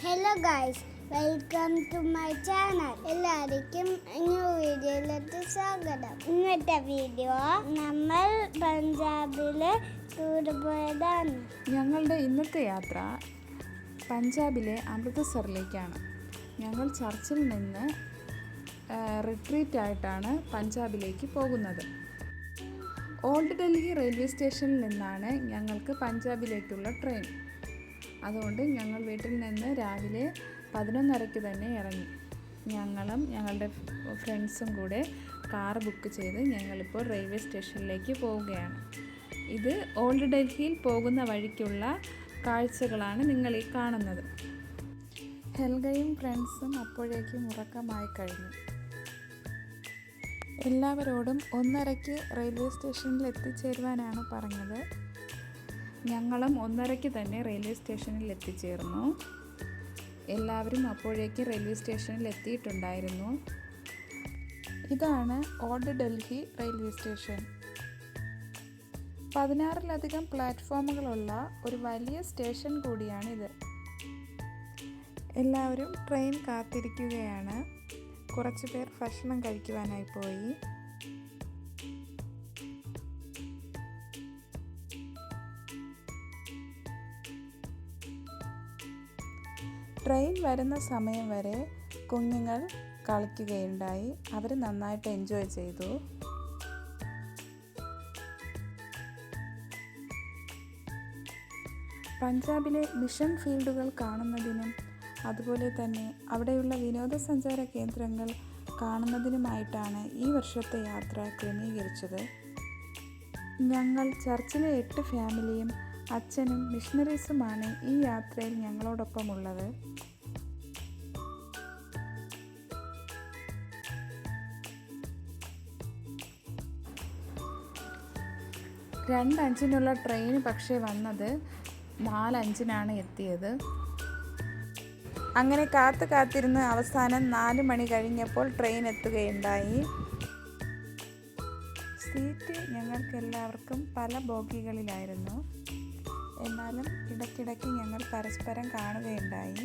Hello guys, welcome to my channel. എല്ലാവർക്കും new വീഡിയോയിലേക്ക് സ്വാഗതം. ഇന്നത്തെ വീഡിയോ നമ്മൾ പഞ്ചാബിലെ ടൂർ പോയതാണ്. ഞങ്ങളുടെ ഇന്നത്തെ യാത്ര പഞ്ചാബിലെ അമൃത്സറിലേക്കാണ്. ഞങ്ങൾ ചർച്ചിൽ നിന്ന് റിട്രീറ്റ് ആയിട്ടാണ് പഞ്ചാബിലേക്ക് പോകുന്നത്. ഓൾഡ് ഡൽഹി റെയിൽവേ സ്റ്റേഷനിൽ നിന്നാണ് ഞങ്ങൾക്ക് പഞ്ചാബിലേക്കുള്ള ട്രെയിൻ. അതുകൊണ്ട് ഞങ്ങൾ വീട്ടിൽ നിന്ന് രാവിലെ 11:30 തന്നെ ഇറങ്ങി. ഞങ്ങളും ഞങ്ങളുടെ ഫ്രണ്ട്സും കൂടെ കാർ ബുക്ക് ചെയ്ത് ഞങ്ങളിപ്പോൾ റെയിൽവേ സ്റ്റേഷനിലേക്ക് പോവുകയാണ്. ഇത് ഓൾഡ് ഡൽഹിയിൽ പോകുന്ന വഴിക്കുള്ള കാഴ്ചകളാണ് നിങ്ങൾ ഈ കാണുന്നത്. ഹെൽഗയും ഫ്രണ്ട്സും അപ്പോഴേക്കും ഉറക്കമായി കഴിഞ്ഞു. എല്ലാവരോടും 1:30 റെയിൽവേ സ്റ്റേഷനിൽ എത്തിച്ചേരുവാനാണ് പറഞ്ഞത്. ഞങ്ങളും 1:30 തന്നെ റെയിൽവേ സ്റ്റേഷനിൽ എത്തിച്ചേർന്നു. എല്ലാവരും അപ്പോഴേക്ക് റെയിൽവേ സ്റ്റേഷനിൽ എത്തിയിട്ടുണ്ടായിരുന്നു. ഇതാണ് ഓൾഡ് ഡൽഹി റെയിൽവേ സ്റ്റേഷൻ. 16ലധികം പ്ലാറ്റ്ഫോമുകളുള്ള ഒരു വലിയ സ്റ്റേഷൻ കൂടിയാണിത്. എല്ലാവരും ട്രെയിൻ കാത്തിരിക്കുകയാണ്. കുറച്ച് പേർ ഭക്ഷണം കഴിക്കുവാനായി പോയി. ട്രെയിൻ വരുന്ന സമയം വരെ കുഞ്ഞുങ്ങൾ കളിക്കുകയുണ്ടായി. അവർ നന്നായിട്ട് എൻജോയ് ചെയ്തു. പഞ്ചാബിലെ മിഷൻ ഫീൽഡുകൾ കാണുന്നതിനും അതുപോലെ തന്നെ അവിടെയുള്ള വിനോദസഞ്ചാര കേന്ദ്രങ്ങൾ കാണുന്നതിനുമായിട്ടാണ് ഈ വർഷത്തെ യാത്ര ക്രമീകരിച്ചത്. ഞങ്ങൾ ചർച്ചിലെ 8 ഫാമിലിയും അച്ഛനും മിഷണറീസുമാണ് ഈ യാത്രയിൽ ഞങ്ങളോടൊപ്പമുള്ളത്. രണ്ട് 5-നുള്ള ട്രെയിൻ പക്ഷേ വന്നത് 4:05-നാണ് എത്തിയത്. അങ്ങനെ കാത്തിരുന്ന് അവസാനം 4 മണി കഴിഞ്ഞപ്പോൾ ട്രെയിൻ എത്തുകയുണ്ടായി. സീറ്റ് ഞങ്ങൾക്കെല്ലാവർക്കും പല ബോഗികളിലായിരുന്നു. എന്നാലും ഇടയ്ക്കിടയ്ക്ക് ഞങ്ങൾ പരസ്പരം കാണുകയുണ്ടായി.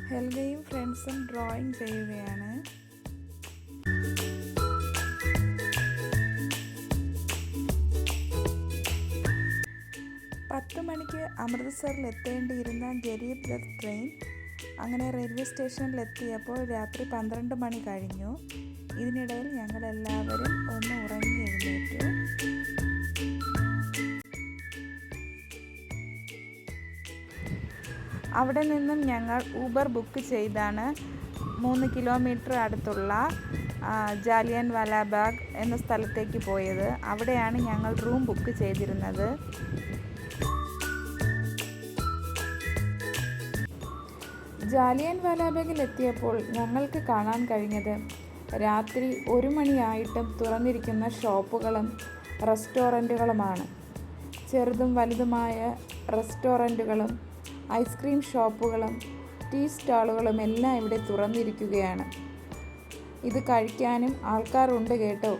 ഹെൽഗയും ഫ്രണ്ട്സും ഡ്രോയിങ് ചെയ്യുകയാണ്. മണിക്ക് അമൃത്സറിൽ എത്തേണ്ടിയിരുന്ന ഗരീബ് രഥ് ട്രെയിൻ അങ്ങനെ റെയിൽവേ സ്റ്റേഷനിൽ എത്തിയപ്പോൾ രാത്രി 12 മണി കഴിഞ്ഞു. ഇതിനിടയിൽ ഞങ്ങളെല്ലാവരും ഒന്ന് ഉറങ്ങി എഴുന്നേറ്റു. അവിടെ നിന്നും ഞങ്ങൾ ഊബർ ബുക്ക് ചെയ്താണ് 3 കിലോമീറ്റർ അടുത്തുള്ള ജാലിയൻ വാലാബാഗ് എന്ന സ്ഥലത്തേക്ക് പോയത്. അവിടെയാണ് ഞങ്ങൾ റൂം ബുക്ക് ചെയ്തിരുന്നത്. ജാലിയൻ വാലാബാഗിൽ എത്തിയപ്പോൾ ഞങ്ങൾക്ക് കാണാൻ കഴിഞ്ഞത് രാത്രി 1 മണിയായിട്ടും തുറന്നിരിക്കുന്ന ഷോപ്പുകളും റെസ്റ്റോറൻറ്റുകളുമാണ്. ചെറുതും വലുതുമായ റെസ്റ്റോറൻറ്റുകളും ഐസ്ക്രീം ഷോപ്പുകളും ടീ സ്റ്റാളുകളും എല്ലാം ഇവിടെ തുറന്നിരിക്കുകയാണ്. ഇത് കഴിക്കാനും ആൾക്കാരുണ്ട് കേട്ടോ.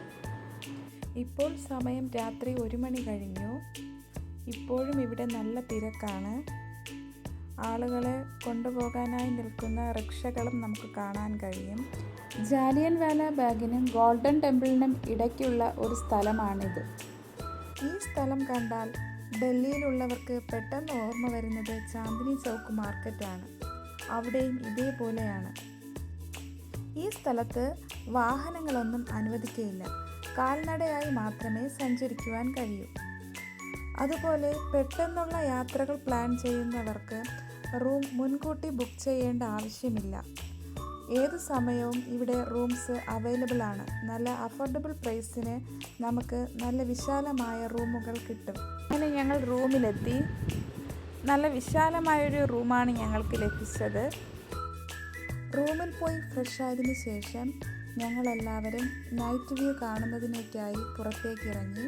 ഇപ്പോൾ സമയം രാത്രി 1 മണി കഴിഞ്ഞു. ഇപ്പോഴും ഇവിടെ നല്ല തിരക്കാണ്. ആളുകളെ കൊണ്ടുപോകാനായി നിൽക്കുന്ന റിക്ഷകളും നമുക്ക് കാണാൻ കഴിയും. ജാലിയൻ വാലാബാഗിനും ഗോൾഡൻ ടെമ്പിളിനും ഇടയ്ക്കുള്ള ഒരു സ്ഥലമാണിത്. ഈ സ്ഥലം കണ്ടാൽ ഡൽഹിയിലുള്ളവർക്ക് പെട്ടെന്ന് ഓർമ്മ വരുന്നത് ചാന്ദിനി ചൗക്ക് മാർക്കറ്റാണ്. അവിടെയും ഇതേപോലെയാണ്. ഈ സ്ഥലത്ത് വാഹനങ്ങളൊന്നും അനുവദിക്കുകയില്ല. കാൽനടയായി മാത്രമേ സഞ്ചരിക്കുവാൻ കഴിയൂ. അതുപോലെ പെട്ടെന്നുള്ള യാത്രകൾ പ്ലാൻ ചെയ്യുന്നവർക്ക് റൂം മുൻകൂട്ടി ബുക്ക് ചെയ്യേണ്ട ആവശ്യമില്ല. ഏത് സമയവും ഇവിടെ റൂംസ് അവൈലബിൾ ആണ്. നല്ല അഫോർഡബിൾ പ്രൈസിന് നമുക്ക് നല്ല വിശാലമായ റൂമുകൾ കിട്ടും. അങ്ങനെ ഞങ്ങൾ റൂമിലെത്തി. നല്ല വിശാലമായൊരു റൂമാണ് ഞങ്ങൾക്ക് ലഭിച്ചത്. റൂമിൽ പോയി ഫ്രഷ് ആയതിനു ശേഷം ഞങ്ങളെല്ലാവരും നൈറ്റ് വ്യൂ കാണുന്നതിനേക്കായി പുറത്തേക്ക് ഇറങ്ങി.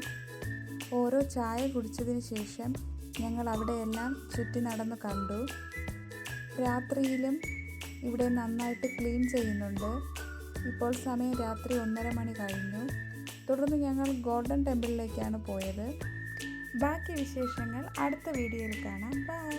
ഓരോ ചായ കുടിച്ചതിന് ശേഷം ഞങ്ങൾ അവിടെയെല്ലാം ചുറ്റി നടന്നു കണ്ടു. രാത്രിയിലും ഇവിടെ നന്നായിട്ട് ക്ലീൻ ചെയ്യുന്നുണ്ട്. ഇപ്പോൾ സമയം രാത്രി 1:30 മണി കഴിഞ്ഞു. തുടർന്ന് ഞങ്ങൾ ഗോൾഡൻ ടെമ്പിളിലേക്കാണ് പോയത്. ബാക്കി വിശേഷങ്ങൾ അടുത്ത വീഡിയോയിൽ കാണാം. ബൈ.